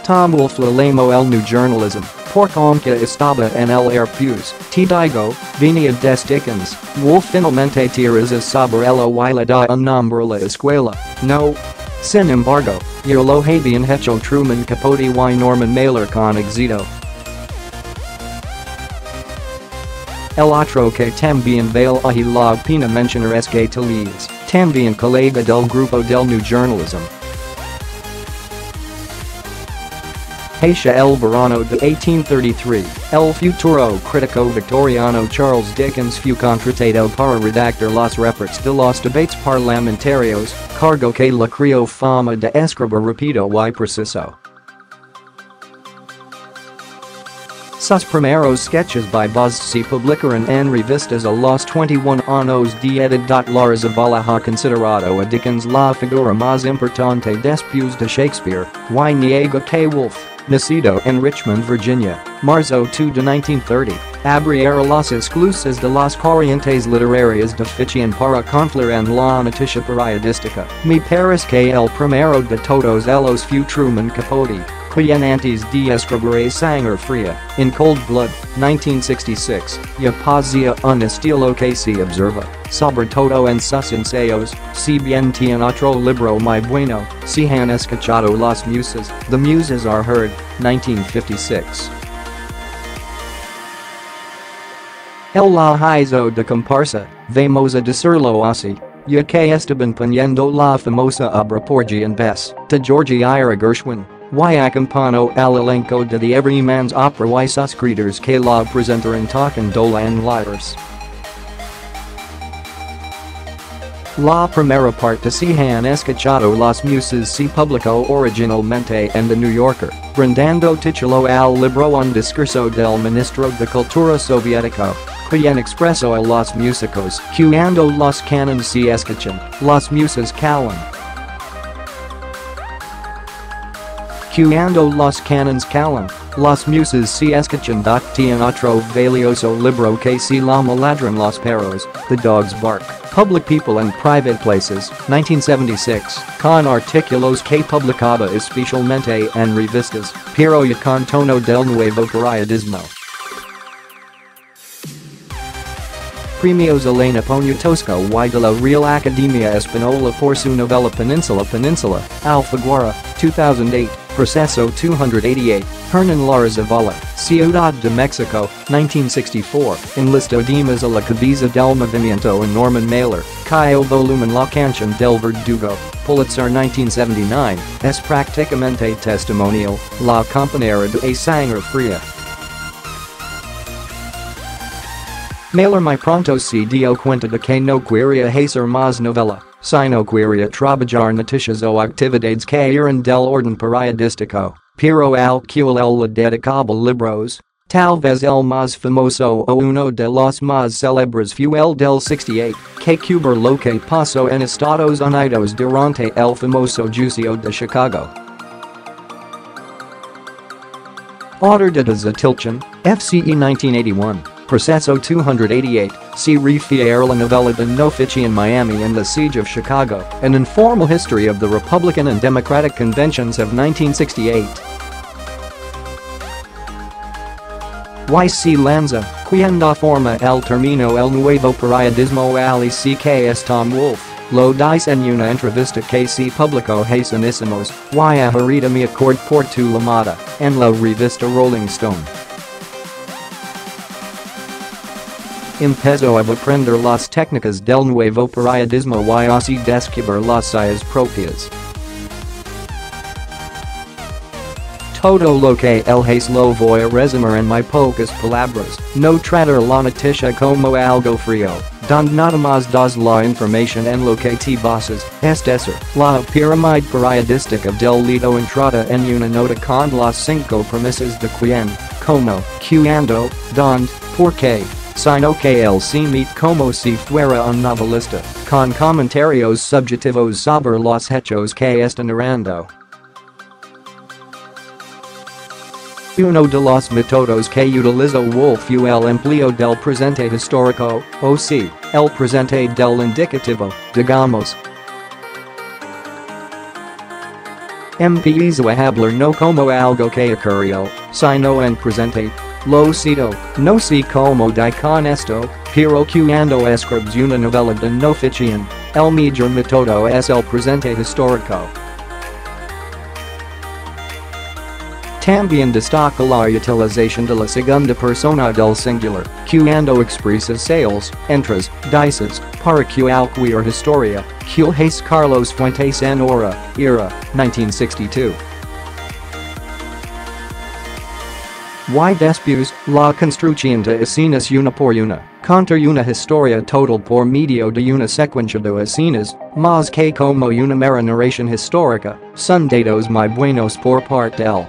Tom Wolfe Lalemo el New Journalism, porque estaba en el airpus, te digo, venía des Dickens, Wolfe finalmente tiras sobre el oíla de un nombre la escuela, no. Sin embargo, yo lo habían hecho Truman Capote y Norman Mailer con éxito. El otro que también vale la pena mencionar es Gay Talese, también colega del grupo del New Journalism. Hacia el verano de 1833, el futuro crítico victoriano Charles Dickens fue contratado para redactar los reports de los debates parlamentarios, cargo que le creó fama de escribir rápido y preciso. Sus primeros sketches by Buzz se publicaron en revistas a los 21 años de edad. Lara Zavala ha considerado a Dickens la figura más importante después de Shakespeare, y niega que Wolfe, nacido en Richmond, Virginia, marzo 2 de 1930, abriera las esclusas de las corrientes literarias de ficción para confluir en la noticia periodística. Me parece que el primero de todos ellos fue Truman Capote, quien antes de escribir Sangre Fría, in Cold Blood, 1966, ya poseía un estilo que se observa, sobre todo en sus ensayos, si bien tiene otro libro muy bueno, si han escuchado Las Musas, The Muses Are Heard, 1956. El la hizo de comparsa, vamos a decirlo así, ya que estaban poniendo la famosa obra Porgy Bess, de Georgie Ira Gershwin. Y acompañó al elenco de The Everyman's Opera y sus creadores que la presentaron tocando en liras. La primera parte si han escuchado Las Musas se publicó originalmente en The New Yorker, brindando título al libro un discurso del ministro de Cultura soviético, quien expresó a los músicos cuando los canons se escuchan, las musas callan. Cuando los canons callan, las musas se escuchan. Tiene otro valioso libro que se llama Ladran los perros, The Dogs Bark, Public People and Private Places, 1976, con artículos que publicaba especialmente en revistas, pero y con tono del Nuevo Periodismo. Premios Elena Poniatowska y de la Real Academia Española por su novela Peninsula, Alfaguara, 2008, Proceso 288, Hernán Lara Zavala, Ciudad de México, 1964, Enlistadísimos a la cabeza del movimiento en Norman Mailer, Cayo Volumen La Canción del Verdugo, Pulitzer 1979, es prácticamente testimonial, la compañera de Sangre Fría. Mailer muy pronto se dio cuenta de que no quería hacer más novela, sino quería trabajar noticias o actividades que eran del orden periodístico, pero al cual él le dedicaba libros. Tal vez el más famoso o uno de los más célebres fue el del 68, que cubre lo que pasó en Estados Unidos durante el famoso juicio de Chicago. Autor de Zatilchan, FCE 1981. Proceso 288, se refiere la novela de no ficción Miami and the Siege of Chicago, an informal history of the Republican and Democratic conventions of 1968. Y.C. Lanza, cuando forma el término el nuevo periodismo al que Tom Wolfe, lo dice en una entrevista que se publicó hacenísimos, y ahorita me acuerdo por tu llamada, en la revista Rolling Stone. Empezó a aprender las técnicas del nuevo periodismo y así descubrir las suyas propias. Todo lo que él hace lo voy a resumir en muy pocas palabras, no tratar la noticia como algo frío, donde nada más das la información en lo que te basas, es decir, la pirámide periodística del lido entrada en una nota con las 5 premisas de quién, cómo, cuándo, dónde, por qué. Sino que él se mete como si fuera un novelista, con comentarios subjetivos sobre los hechos que están narrando. Uno de los métodos que utilizó Wolfe fue el empleo del presente histórico, o sí, el presente del indicativo, digamos. Empiezo a hablar no como algo que ocurrió, sino en presente. Lo cito, no sé cómo di con esto, pero cuando escribes una novela de no ficción, el mejor método es el presente histórico. También destaca la utilización de la segunda persona del singular, cuando expresas sales, entras, dices, para cualquier historia, que es Carlos Fuentes en Ira, 1962. Y después, la construcción de escenas una por una, contar una historia total por medio de una secuencia de escenas, más que como una mera narración histórica, son datos muy buenos por parte del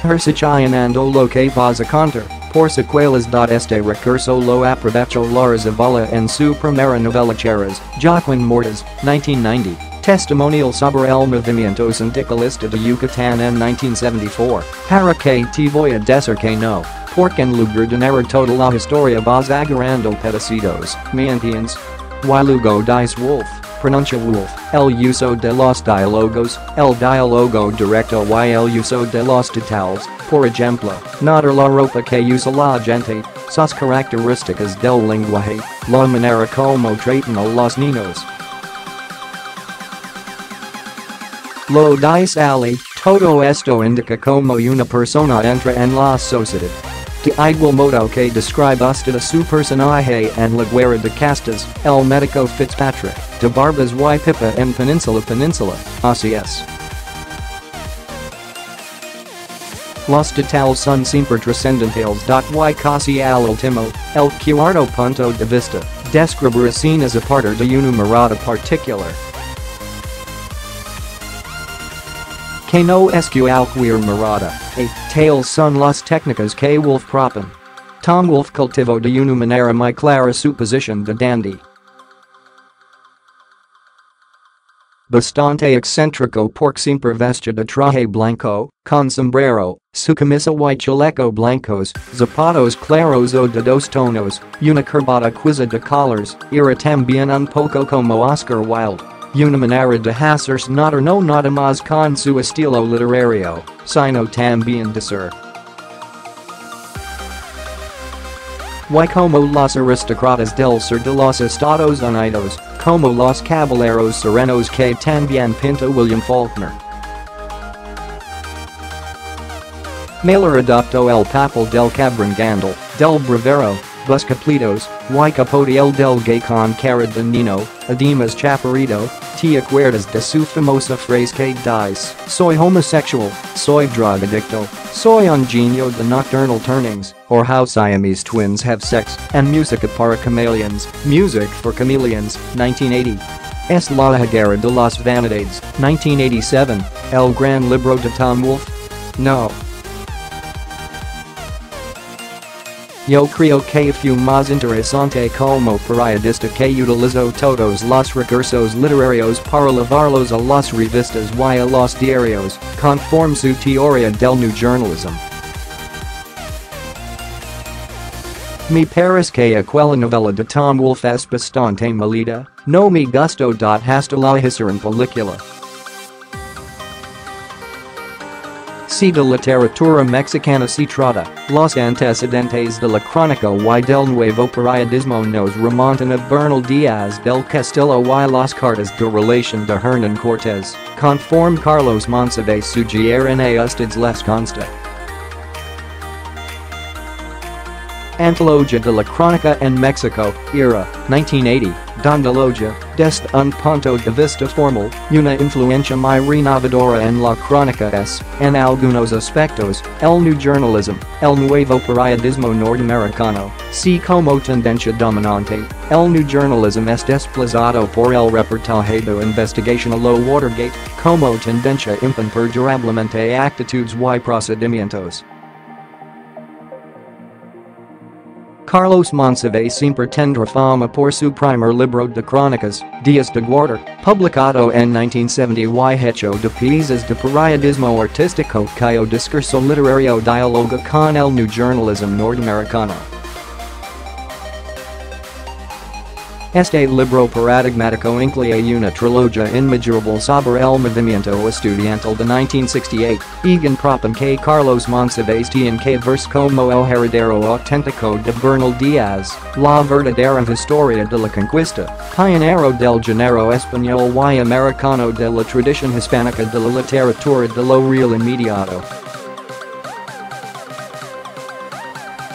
Hershwin lo que vas a contar, por secuelas. Este recurso lo aprovechó Lara Zavala en su primera novela Charras, Joaquín Mortis, 1990, testimonial sobre el movimiento sindicalista de Yucatán en 1974, para que te voy a decir que no, porque en lugar de narrar toda la historia vas agarrando pedacitos, ¿me entiendes? Y luego dice Wolfe. Pronuncia Wolfe, el uso de los diálogos, el diálogo directo y el uso de los detalles, por ejemplo, notar la ropa que usa la gente, sus características del lenguaje, la manera como tratan a los niños. Lo dice Ali, todo esto indica como una persona entra en la sociedad. De igual modo que describe usted a su personaje en la guerra de castas, el médico Fitzpatrick, de barbas y pipa en Península, así es. Los detalles son siempre trascendentales. Y casi al último, el cuarto punto de vista, describir escenas a partir de una mirada particular. Que no es cualquier mirada, tales son las técnicas que Wolfe propone. Tom Wolfe cultivó de una manera muy clara su posición de dandy. Bastante excéntrico porque siempre veste de traje blanco, con sombrero, su camisa y chaleco blancos, zapatos claros o de dos tonos, una corbata quizá de colors, era también un poco como Oscar Wilde. Una manera de hacerse notar no nada más con su estilo literario, sino también de ser. Y como los aristócratas del sur de los Estados Unidos, como los caballeros serenos que también pinta William Faulkner. Mailer adoptó el papel del cabrón del bravero, buscaplitos, y capote el del gay con cara de niño, además chaparrito, te acuerdas de su famosa frase que dice, soy homosexual, soy drogadicto, soy un genio de nocturnal turnings, or how Siamese twins have sex, and música para chameleons, music for chameleons, 1980. Es la higuera de las vanidades, 1987, el gran libro de Tom Wolfe? No. Yo creo que fue más interesante como periodista que utilizó todos los recursos literarios para llevarlos a las revistas y a los diarios, conforme su teoría del new journalism. Me parece que aquella novela de Tom Wolfe es bastante malita, no me gustó. Hasta la hicieron película. Si de literatura mexicana se trata, los antecedentes de la crónica y del nuevo periodismo nos remontan a Bernal Díaz del Castillo y las cartas de relación de Hernán Cortés, conforme Carlos Monsiváis sugieren a ustedes les consta. Antología de la Crónica en México, Ira, 1980, donde logia, desde un punto de vista formal, una influencia muy renovadora en la crónica es, en algunos aspectos, el new journalism, el nuevo periodismo norteamericano, si como tendencia dominante, el new journalism es desplazado por el reportaje de investigación a lo Watergate, como tendencia imperdurablemente a actitudes y procedimientos. Carlos Monsiváis siempre tendrá fama por su primer libro de crónicas, Días de Guarda, publicado en 1970 y hecho de piezas de periodismo artístico cuyo discurso literario dialoga con el new journalism norteamericano. Este libro paradigmático incluye una trilogia inmejorable sobre el movimiento estudiantil de 1968, Egan Proppen que Carlos Monsiváis en que verse como el heredero auténtico de Bernal Díaz, la verdadera historia de la conquista, pionero del género español y americano de la tradición hispánica de la literatura de lo real inmediato.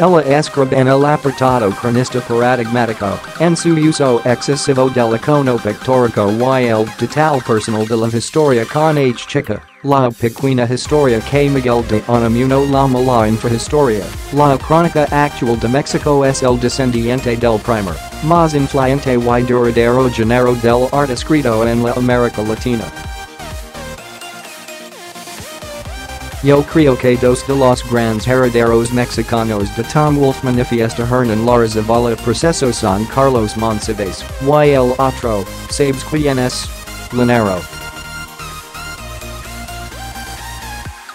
Ella escribe en el apartado cronista paradigmático, en su uso excesivo del icono pictórico y el total personal de la historia con H chica, la pequeña historia que Miguel de Unamuno llama la infrahistoria, la crónica actual de México es el descendiente del primer, más influyente y duradero género del arte escrito en la América Latina. Yo creo que dos de los grandes herederos mexicanos de Tom Wolfe manifiesta Hernán Lara Zavala preciso San Carlos Monsiváis y el otro, ¿sabes quién es? Leñero.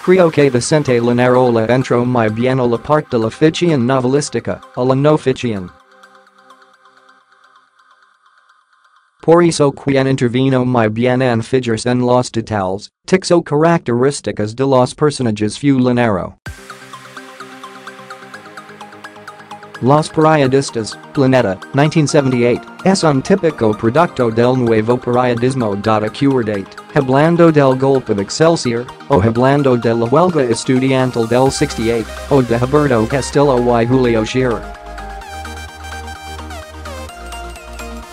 Creo que Vicente Leñero le entró muy bien a la parte de la ficción novelística, a la no ficción. Por eso quien intervino muy bien en figuras en los detalles, tixo características de los personajes fue Leñero. Los periodistas, Planeta, 1978, es un típico producto del nuevo periodismo.CIUDAD, hablando del golpe de Excelsior, o hablando de la huelga estudiantil del 68, o de Alberto Castillo y Julio Scherer.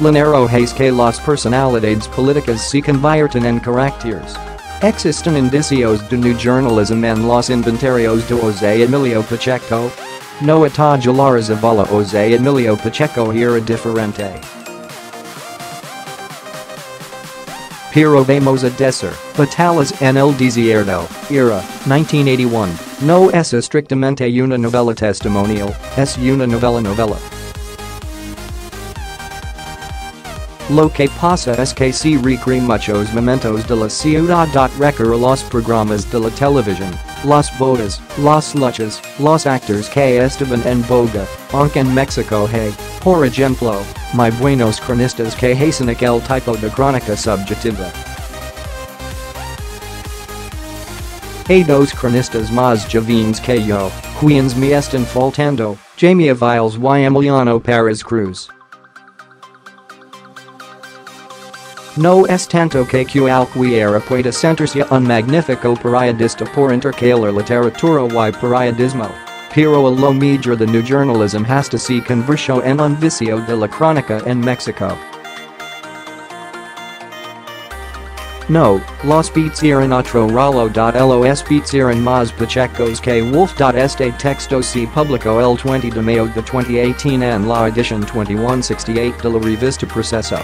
Leñero hace que las personalidades políticas se conviertan en caracteres. Existen indicios de new journalism en los inventarios de José Emilio Pacheco. No está Lara Zavala José Emilio Pacheco era diferente. Pero vamos a decir, Batallas en el desierto, Ira, 1981, no es estrictamente una novela testimonial, es una novela. Lo que pasa es que se recrean muchos momentos de la ciudad. Recurre los programas de la televisión, las bodas, las luchas, los actores que estaban en boga, aunque en México hay, por ejemplo, muy buenos cronistas que hacen aquel tipo de crónica subjetiva. Hay dos cronistas más jóvenes que yo, quienes me están faltando, Jamie Viles y Emiliano Pérez Cruz. No es tanto que cualquiera pueda sentirse un magnífico periodista por intercalar literatura y periodismo, pero a lo mejor de new journalism hasta se convirtió en un vicio de la crónica en México. No, los beats eran otro ralo. Los beats eran más pachecos que Wolfe. Este texto se publicó el 20 de mayo de 2018 en la edición 2168 de la revista Preciso.